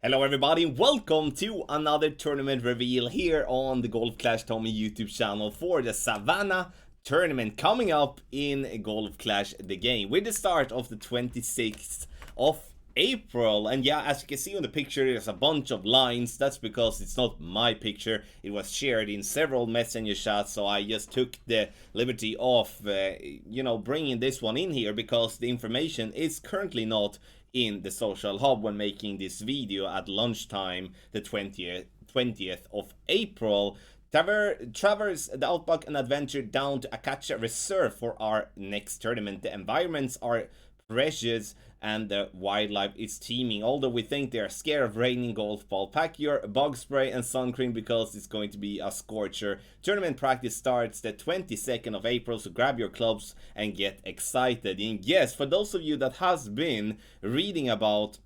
Hello everybody, welcome to another tournament reveal here on the Golf Clash Tommy YouTube channel for the Savannah Tournament coming up in Golf Clash the game with the start of the 26th of April. And yeah, as you can see on the picture, there's a bunch of lines. That's because it's not my picture. It was shared in several messenger chats, so I just took the liberty of, bringing this one in here because the information is currently not in the social hub when making this video at lunchtime, the 20th of April. Traverse the Outback and adventure down to Acacia Reserve for our next tournament. The environments are precious and the wildlife is teeming. Although we think they are scared of raining golf ball, pack your bug spray and sun cream because it's going to be a scorcher. Tournament practice starts the 22nd of April, so grab your clubs and get excited. And yes, for those of you that has been reading about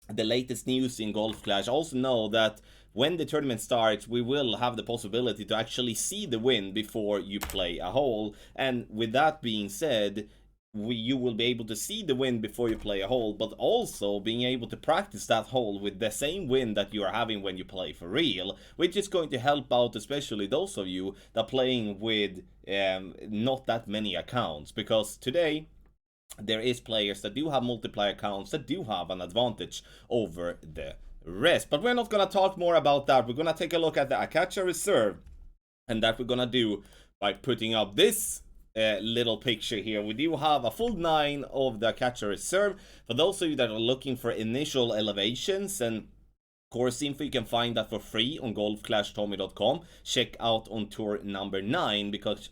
the latest news in Golf Clash, also know that when the tournament starts, we will have the possibility to actually see the win before you play a hole. And with that being said, you will be able to see the win before you play a hole, but also being able to practice that hole with the same win that you are having when you play for real, which is going to help out especially those of you that are playing with not that many accounts, because today there is players that do have multiplayer accounts that do have an advantage over the rest. But we're not gonna talk more about that. We're gonna take a look at the Acacia Reserve, and that we're gonna do by putting up this little picture here. We do have a full 9 of the Acacia Reserve. For those of you that are looking for initial elevations and course info, you can find that for free on golfclashtommy.com. Check out on tour number 9 because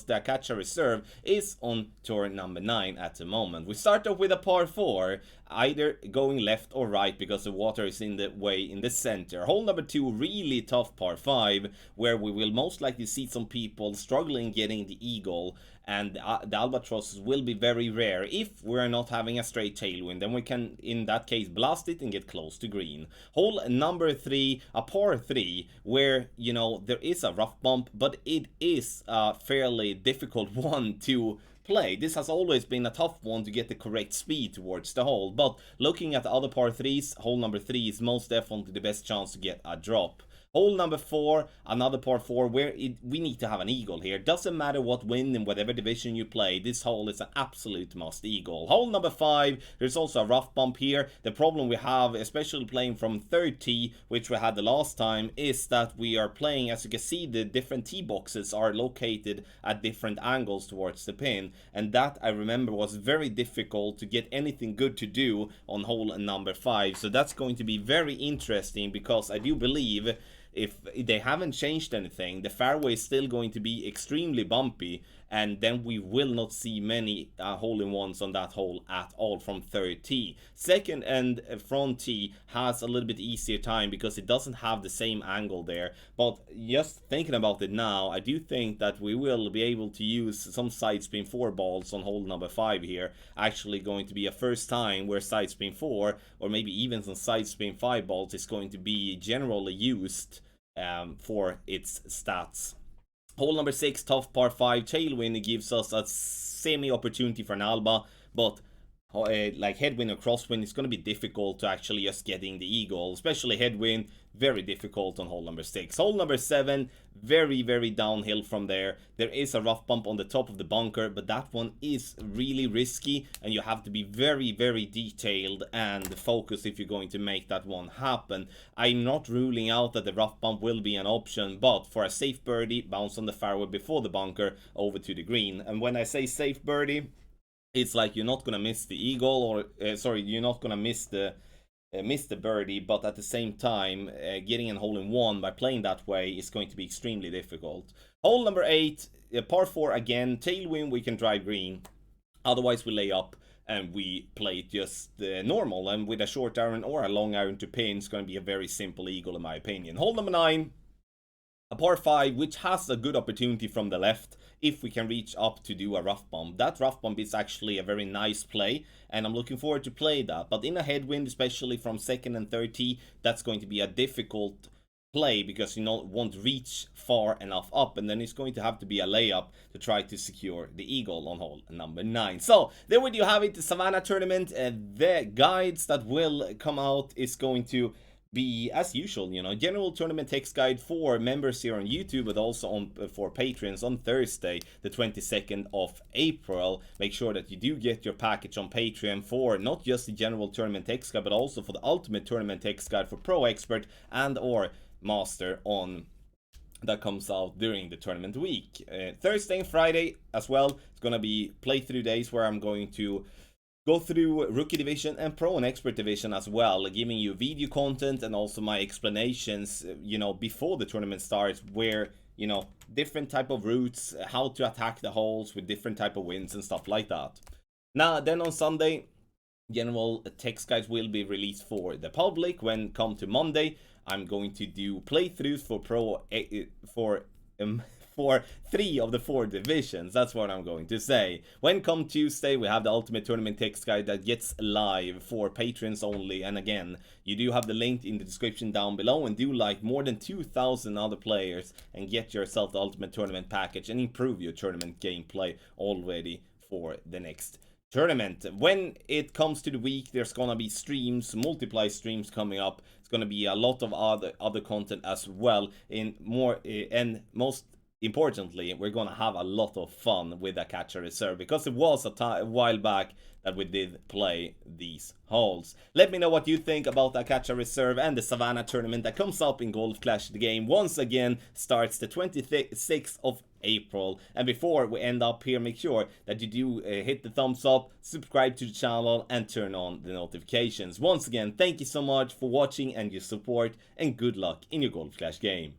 the Acacia Reserve is on tour number 9 at the moment. We start off with a par 4, either going left or right because the water is in the way in the center. Hole number 2, really tough par 5, where we will most likely see some people struggling getting the eagle, and the albatrosses will be very rare if we're not having a straight tailwind. Then we can, in that case, blast it and get close to green. Hole number 3, a par 3, where, there is a rough bump, but it is a fairly difficult one to play. This has always been a tough one to get the correct speed towards the hole, but looking at the other par 3s, hole number 3 is most definitely the best chance to get a drop. Hole number 4, another par 4 where we need to have an eagle here. Doesn't matter what wind in whatever division you play, this hole is an absolute must eagle. Hole number 5, there's also a rough bump here. The problem we have, especially playing from third tee, which we had the last time, is that we are playing, as you can see, the different tee boxes are located at different angles towards the pin, and that I remember was very difficult to get anything good to do on hole number 5. So that's going to be very interesting because I do believe if they haven't changed anything, the fairway is still going to be extremely bumpy, and then we will not see many hole-in-ones on that hole at all from third tee. Second and front tee has a little bit easier time because it doesn't have the same angle there, but just thinking about it now, I do think that we will be able to use some side spin 4 balls on hole number 5 here. Actually going to be a first time where side spin 4 or maybe even some side spin 5 balls is going to be generally used for its stats. Hole number 6, tough par 5, tailwind. It gives us a semi-opportunity for an alba, but like headwind or crosswind, it's going to be difficult to actually just getting the eagle, especially headwind, very difficult on hole number 6. Hole number 7, very downhill from there. There is a rough bump on the top of the bunker, but that one is really risky and you have to be very detailed and focused if you're going to make that one happen. I'm not ruling out that the rough bump will be an option, but for a safe birdie, bounce on the fairway before the bunker over to the green. And when I say safe birdie, it's like you're not gonna miss the eagle, or you're not gonna miss the birdie, but at the same time, getting a hole in one by playing that way is going to be extremely difficult. Hole number 8, par 4 again, tailwind, we can drive green. Otherwise, we lay up and we play it just normal, and with a short iron or a long iron to pin, it's going to be a very simple eagle in my opinion. Hole number 9, a par 5, which has a good opportunity from the left if we can reach up to do a rough bump. That rough bump is actually a very nice play, and I'm looking forward to play that. But in a headwind, especially from second and third tee, that's going to be a difficult play because you won't reach far enough up, and then it's going to have to be a layup to try to secure the eagle on hole number 9. So there we do have it, the Savannah Tournament. The guides that will come out is going to be, as usual, general tournament text guide for members here on YouTube, but also on for patrons on Thursday, the 22nd of April. Make sure that you do get your package on Patreon for not just the general tournament text guide, but also for the ultimate tournament text guide for Pro Expert and or Master on that comes out during the tournament week. Thursday and Friday as well, it's gonna be playthrough days where I'm going to go through Rookie Division and Pro and Expert Division as well, giving you video content and also my explanations, before the tournament starts, where, different type of routes, how to attack the holes with different type of winds and stuff like that. Now, then on Sunday, general text guides will be released for the public. When come to Monday, I'm going to do playthroughs for 3 of the 4 divisions. That's what I'm going to say. When come Tuesday, we have the ultimate tournament text guide that gets live for patrons only. And again, you do have the link in the description down below, and do like more than 2,000 other players and get yourself the ultimate tournament package and improve your tournament gameplay already for the next tournament. When it comes to the week, there's gonna be streams, multiply streams coming up. It's gonna be a lot of other content as well, in more and most importantly, we're gonna have a lot of fun with Acacia Reserve, because it was a while back that we did play these holes. Let me know what you think about Acacia Reserve and the Savannah Tournament that comes up in Golf Clash the Game. Once again, starts the 26th of April. And before we end up here, make sure that you do hit the thumbs up, subscribe to the channel, and turn on the notifications. Once again, thank you so much for watching and your support, and good luck in your Golf Clash game.